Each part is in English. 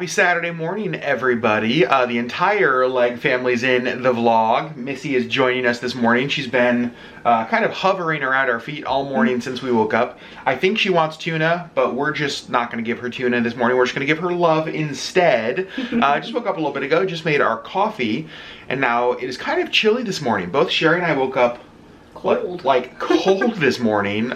Happy Saturday morning, everybody. The entire Legg family's in the vlog. Missy is joining us this morning. She's been kind of hovering around our feet all morning since we woke up. I think she wants tuna, but we're just not going to give her tuna this morning. We're just going to give her love instead. I just woke up a little bit ago, just made our coffee, and now it is kind of chilly this morning. Both Sherri and I woke up cold. Like cold this morning.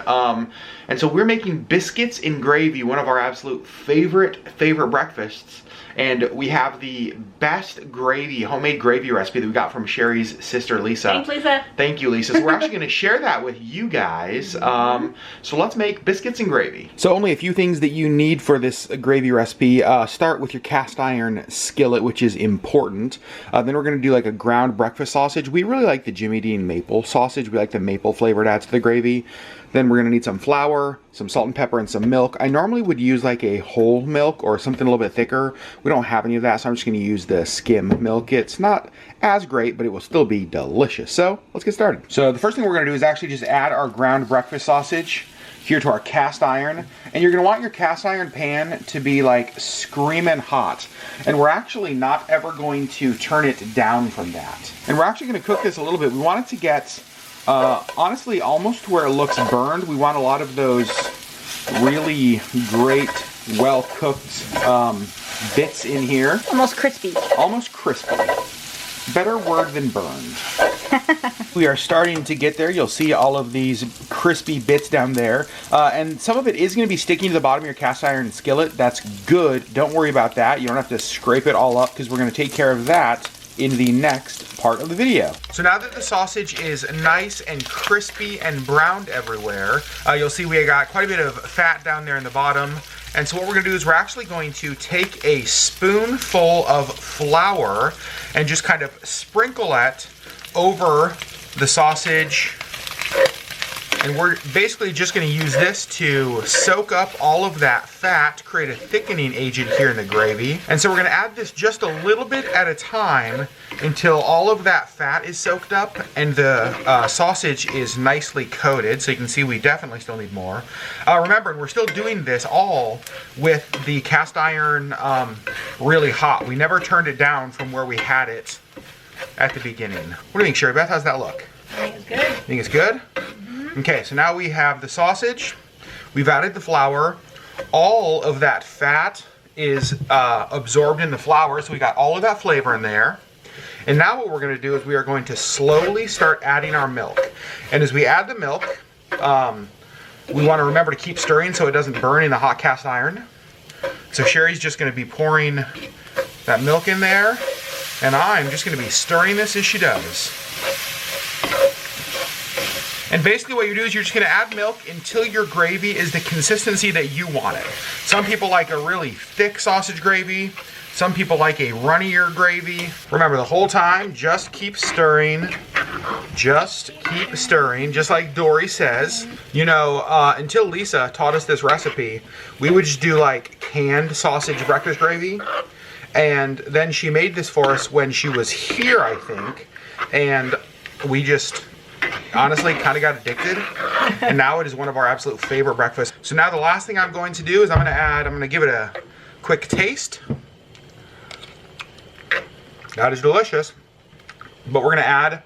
And so we're making biscuits and gravy, one of our absolute favorite breakfasts. And we have the best gravy, homemade gravy recipe that we got from Sherri's sister, Lisa. Thanks, Lisa. Thank you, Lisa. So we're actually gonna share that with you guys. So let's make biscuits and gravy. So only a few things that you need for this gravy recipe. Start with your cast iron skillet, which is important. Then we're gonna do like a ground breakfast sausage. We really like the Jimmy Dean maple sausage. We like the maple flavor it adds to the gravy. Then we're gonna need some flour, some salt and pepper, and some milk. I normally would use like a whole milk or something a little bit thicker. We don't have any of that, so I'm just gonna use the skim milk. It's not as great, but it will still be delicious. So let's get started. So the first thing we're gonna do is actually just add our ground breakfast sausage here to our cast iron. And you're gonna want your cast iron pan to be like screaming hot. And we're actually not ever going to turn it down from that. And we're actually gonna cook this a little bit. We want it to get honestly, almost to where it looks burned. We want a lot of those really great, well-cooked bits in here. Almost crispy. Almost crispy. Better word than burned. We are starting to get there. You'll see all of these crispy bits down there. And some of it is going to be sticking to the bottom of your cast iron skillet. That's good. Don't worry about that. You don't have to scrape it all up because we're going to take care of that in the next part of the video. So now that the sausage is nice and crispy and browned everywhere, you'll see we got quite a bit of fat down there in the bottom. And so what we're gonna do is we're actually going to take a spoonful of flour and just kind of sprinkle it over the sausage. And we're basically just gonna use this to soak up all of that fat, create a thickening agent here in the gravy. And so we're gonna add this just a little bit at a time until all of that fat is soaked up and the sausage is nicely coated. So you can see we definitely still need more. Remember, we're still doing this all with the cast iron really hot. We never turned it down from where we had it at the beginning. What do you think, Sherri Beth? How's that look? I think it's good. Think it's good? Okay, so now we have the sausage, we've added the flour, all of that fat is absorbed in the flour, so we got all of that flavor in there. And now what we're gonna do is we are going to slowly start adding our milk. And as we add the milk, we wanna remember to keep stirring so it doesn't burn in the hot cast iron. So Sherri's just gonna be pouring that milk in there, and I'm just gonna be stirring this as she does. And basically what you do is you're just gonna add milk until your gravy is the consistency that you want it. Some people like a really thick sausage gravy. Some people like a runnier gravy. Remember, the whole time, just keep stirring. Just keep stirring, just like Dory says. You know, until Lisa taught us this recipe, we would just do like canned sausage breakfast gravy. And then she made this for us when she was here, I think. And we just honestly kind of got addicted, and now it is one of our absolute favorite breakfasts. So now the last thing I'm going to do is I'm going to give it a quick taste. That is delicious. But we're going to add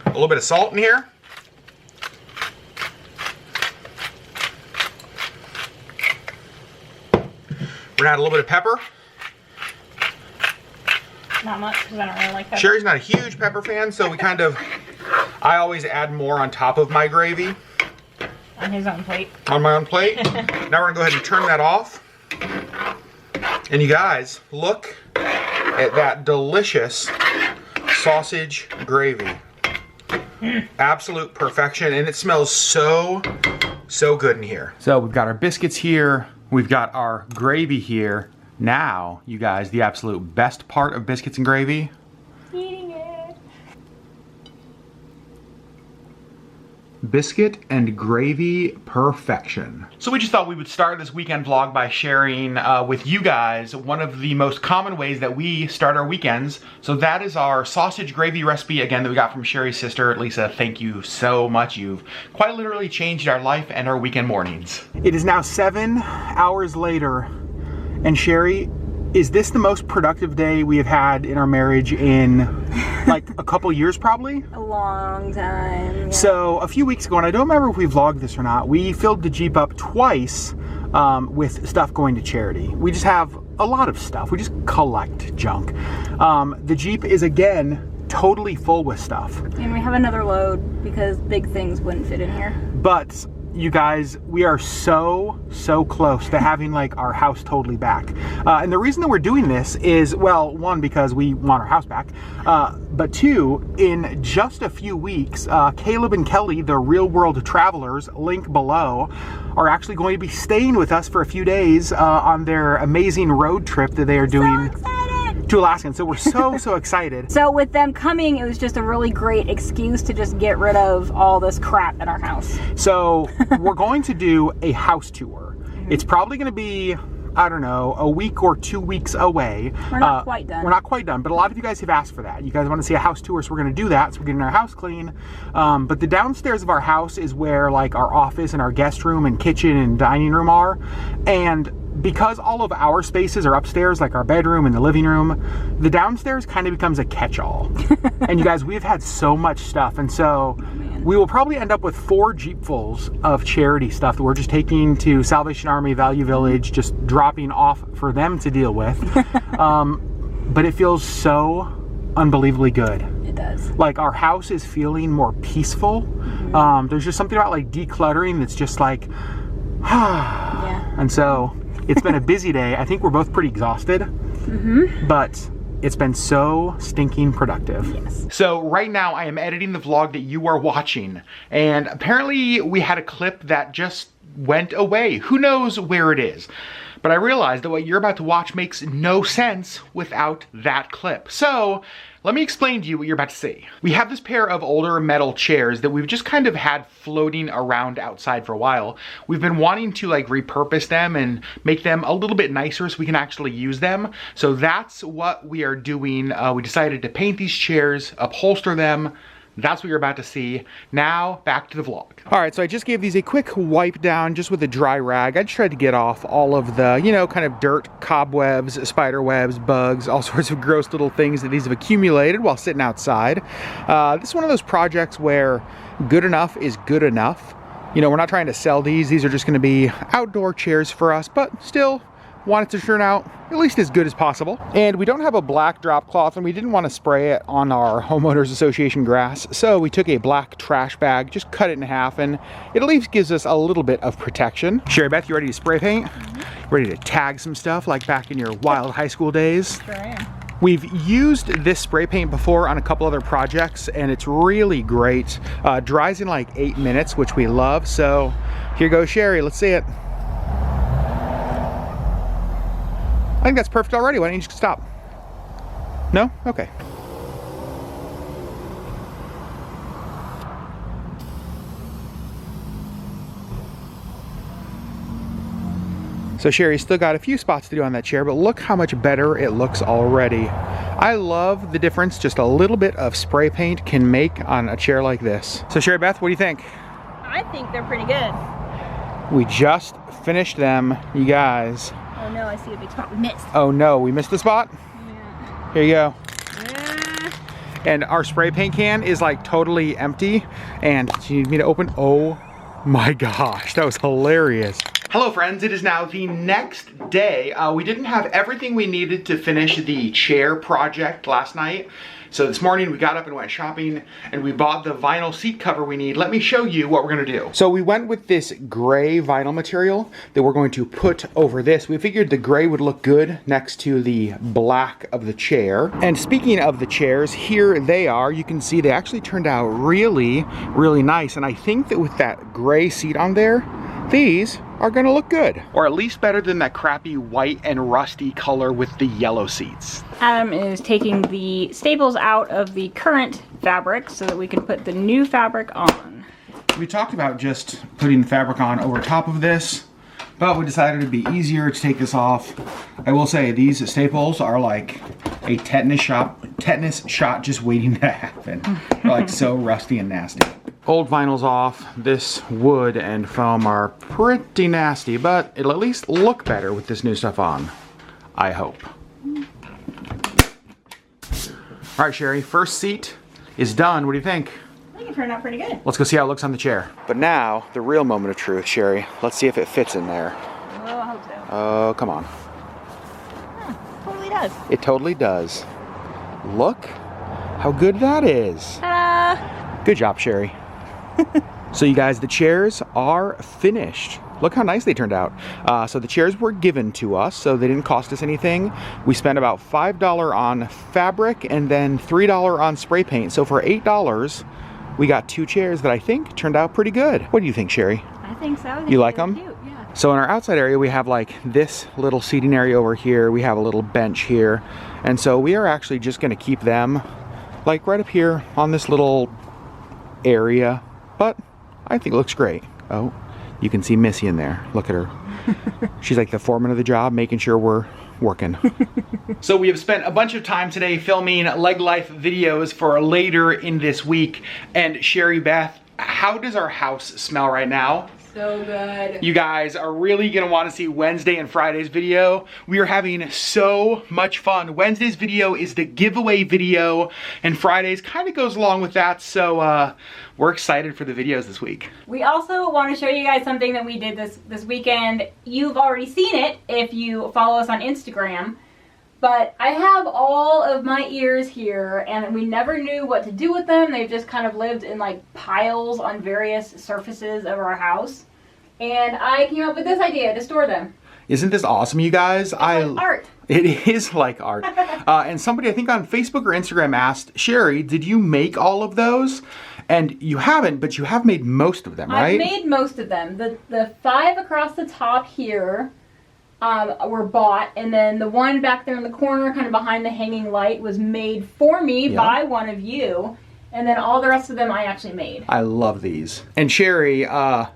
a little bit of salt in here. We're going to add a little bit of pepper. Not much, because I don't really like pepper. Sherri's not a huge pepper fan, so we kind of, I always add more on top of my gravy. On his own plate. On my own plate. Now we're gonna go ahead and turn that off. And you guys, look at that delicious sausage gravy. Absolute perfection, and it smells so good in here. So we've got our biscuits here, we've got our gravy here. Now, you guys, the absolute best part of biscuits and gravy. Eating it. Biscuit and gravy perfection. So we just thought we would start this weekend vlog by sharing with you guys one of the most common ways that we start our weekends. So that is our sausage gravy recipe, again, that we got from Sherri's sister, Lisa. Thank you so much. You've quite literally changed our life and our weekend mornings. It is now 7 hours later, and Sherri Is this the most productive day we have had in our marriage in like a couple years probably? A long time. Yeah. So a few weeks ago, and I don't remember if we vlogged this or not, we filled the Jeep up twice with stuff going to charity. We just have a lot of stuff. We just collect junk. The Jeep is again totally full with stuff. And we have another load because big things wouldn't fit in here. But you guys, we are so close to having like our house totally back. And the reason that we're doing this is, well, one, because we want our house back, but two, in just a few weeks, Caleb and Kelly, the Real World Travelers, link below, are actually going to be staying with us for a few days on their amazing road trip that they are doing to Alaska. And so we're so excited. So with them coming, it was just a really great excuse to just get rid of all this crap in our house. So we're going to do a house tour. It's probably going to be, I don't know, a week or 2 weeks away. We're not quite done. We're not quite done, but a lot of you guys have asked for that. You guys want to see a house tour, so we're going to do that. So we're getting our house clean. But the downstairs of our house is where like our office and our guest room and kitchen and dining room are. And because all of our spaces are upstairs, like our bedroom and the living room, the downstairs kind of becomes a catch-all. And you guys, we've had so much stuff. And so we will probably end up with 4 Jeepfuls of charity stuff that we're just taking to Salvation Army, Value Village, just dropping off for them to deal with. But it feels so unbelievably good. It does. Like our house is feeling more peaceful. There's just something about like decluttering that's just like, yeah. And so it's been a busy day. I think we're both pretty exhausted, but it's been so stinking productive. Yes. So right now I am editing the vlog that you are watching, and apparently we had a clip that just went away. Who knows where it is? But I realized that what you're about to watch makes no sense without that clip. So let me explain to you what you're about to see. We have this pair of older metal chairs that we've just kind of had floating around outside for a while. We've been wanting to like repurpose them and make them a little bit nicer so we can actually use them. So that's what we are doing. We decided to paint these chairs, upholster them. That's what you're about to see. Now, back to the vlog. All right, so I just gave these a quick wipe down just with a dry rag. I just tried to get off all of the, you know, kind of dirt, cobwebs, spider webs, bugs, all sorts of gross little things that these have accumulated while sitting outside. This is one of those projects where good enough is good enough. You know, we're not trying to sell these. These are just gonna be outdoor chairs for us, but still want it to turn out at least as good as possible. And we don't have a black drop cloth, and we didn't want to spray it on our homeowners association grass, so we took a black trash bag, just cut it in half, and it at least gives us a little bit of protection. Sherry Beth, you ready to spray paint? Ready to tag some stuff like back in your wild high school days? Sure am. We've used this spray paint before on a couple other projects, and it's really great. Dries in like 8 minutes, which we love. So here goes Sherry, let's see it. I think that's perfect already. Why don't you just stop? No? Okay. So Sherry's still got a few spots to do on that chair, but look how much better it looks already. I love the difference just a little bit of spray paint can make on a chair like this. So Sherry Beth, what do you think? I think they're pretty good. We just finished them, you guys. Oh no, I see a big spot we missed. Oh no, we missed the spot? Yeah. Here you go. Yeah. And our spray paint can is like totally empty. And do you need me to open? Oh my gosh, that was hilarious. Hello friends, it is now the next day. We didn't have everything we needed to finish the chair project last night. So this morning we got up and went shopping, and we bought the vinyl seat cover we need. Let me show you what we're gonna do. So we went with this gray vinyl material that we're going to put over this. We figured the gray would look good next to the black of the chair. And speaking of the chairs, here they are. You can see they actually turned out really, really nice. And I think that with that gray seat on there, these are gonna look good. Or at least better than that crappy white and rusty color with the yellow seats. Adam is taking the staples out of the current fabric so that we can put the new fabric on. We talked about just putting the fabric on over top of this, but we decided it'd be easier to take this off. I will say these staples are like a tetanus shot just waiting to happen. They're like so rusty and nasty. Old vinyl's off. This wood and foam are pretty nasty, but it'll at least look better with this new stuff on. I hope. All right, Sherri, first seat is done. What do you think? I think it turned out pretty good. Let's go see how it looks on the chair. But now, the real moment of truth, Sherri. Let's see if it fits in there. Oh, I hope so. Oh, come on. Totally does. It totally does. Look how good that is. Ta-da! Good job, Sherri. So you guys, the chairs are finished. Look how nice they turned out. So the chairs were given to us, so they didn't cost us anything. We spent about $5 on fabric and then $3 on spray paint. So for $8, we got 2 chairs that I think turned out pretty good. What do you think, Sherri? I think so. You like them? Cute, yeah. So in our outside area, we have like this little seating area over here. We have a little bench here. And so we are actually just gonna keep them like right up here on this little area. But I think it looks great. Oh, you can see Missy in there. Look at her. She's like the foreman of the job, making sure we're working. So we have spent a bunch of time today filming LeggLife videos for later in this week. And Sherri Beth, how does our house smell right now? So good. You guys are really gonna want to see Wednesday and Friday's video. We are having so much fun. Wednesday's video is the giveaway video, and Friday's kind of goes along with that, so we're excited for the videos this week. We also want to show you guys something that we did this weekend. You've already seen it if you follow us on Instagram. But I have all of my ears here, and we never knew what to do with them. They've just kind of lived in like piles on various surfaces of our house. And I came up with this idea to store them. Isn't this awesome, you guys? It's like art. It is like art. And somebody, I think on Facebook or Instagram asked, Sherri, did you make all of those? And you haven't, but you have made most of them, right? I've made most of them. The 5 across the top here were bought, and then the one back there in the corner, kind of behind the hanging light, was made for me by one of you, and then all the rest of them I actually made. I love these. And Sherri,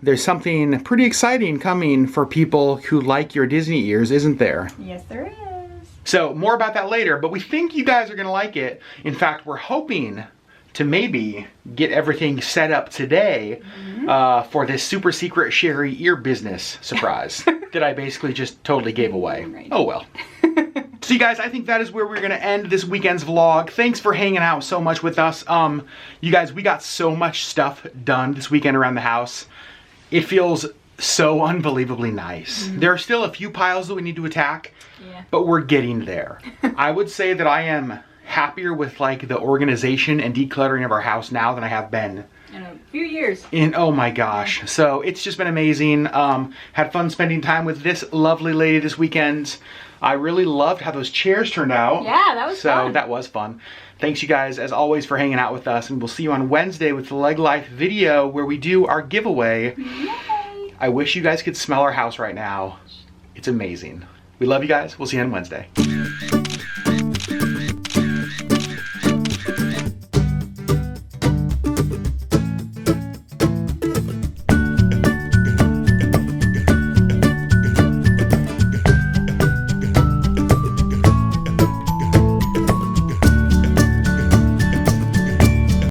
there's something pretty exciting coming for people who like your Disney ears, isn't there? Yes, there is. So more about that later, but we think you guys are gonna like it. In fact, we're hoping to maybe get everything set up today for this super secret Sherri ear business surprise that I basically just totally gave away. Right. Oh well. So you guys, I think that is where we're gonna end this weekend's vlog. Thanks for hanging out so much with us. You guys, we got so much stuff done this weekend around the house. It feels so unbelievably nice. There are still a few piles that we need to attack, but we're getting there. I would say that I am happier with like the organization and decluttering of our house now than I have been in a few years. Oh my gosh. So it's just been amazing. Had fun spending time with this lovely lady this weekend. I really loved how those chairs turned out. Yeah, that was fun. So that was fun. Thanks you guys as always for hanging out with us, and we'll see you on Wednesday with the LeggLife video where we do our giveaway. Yay. I wish you guys could smell our house right now. It's amazing. We love you guys. We'll see you on Wednesday.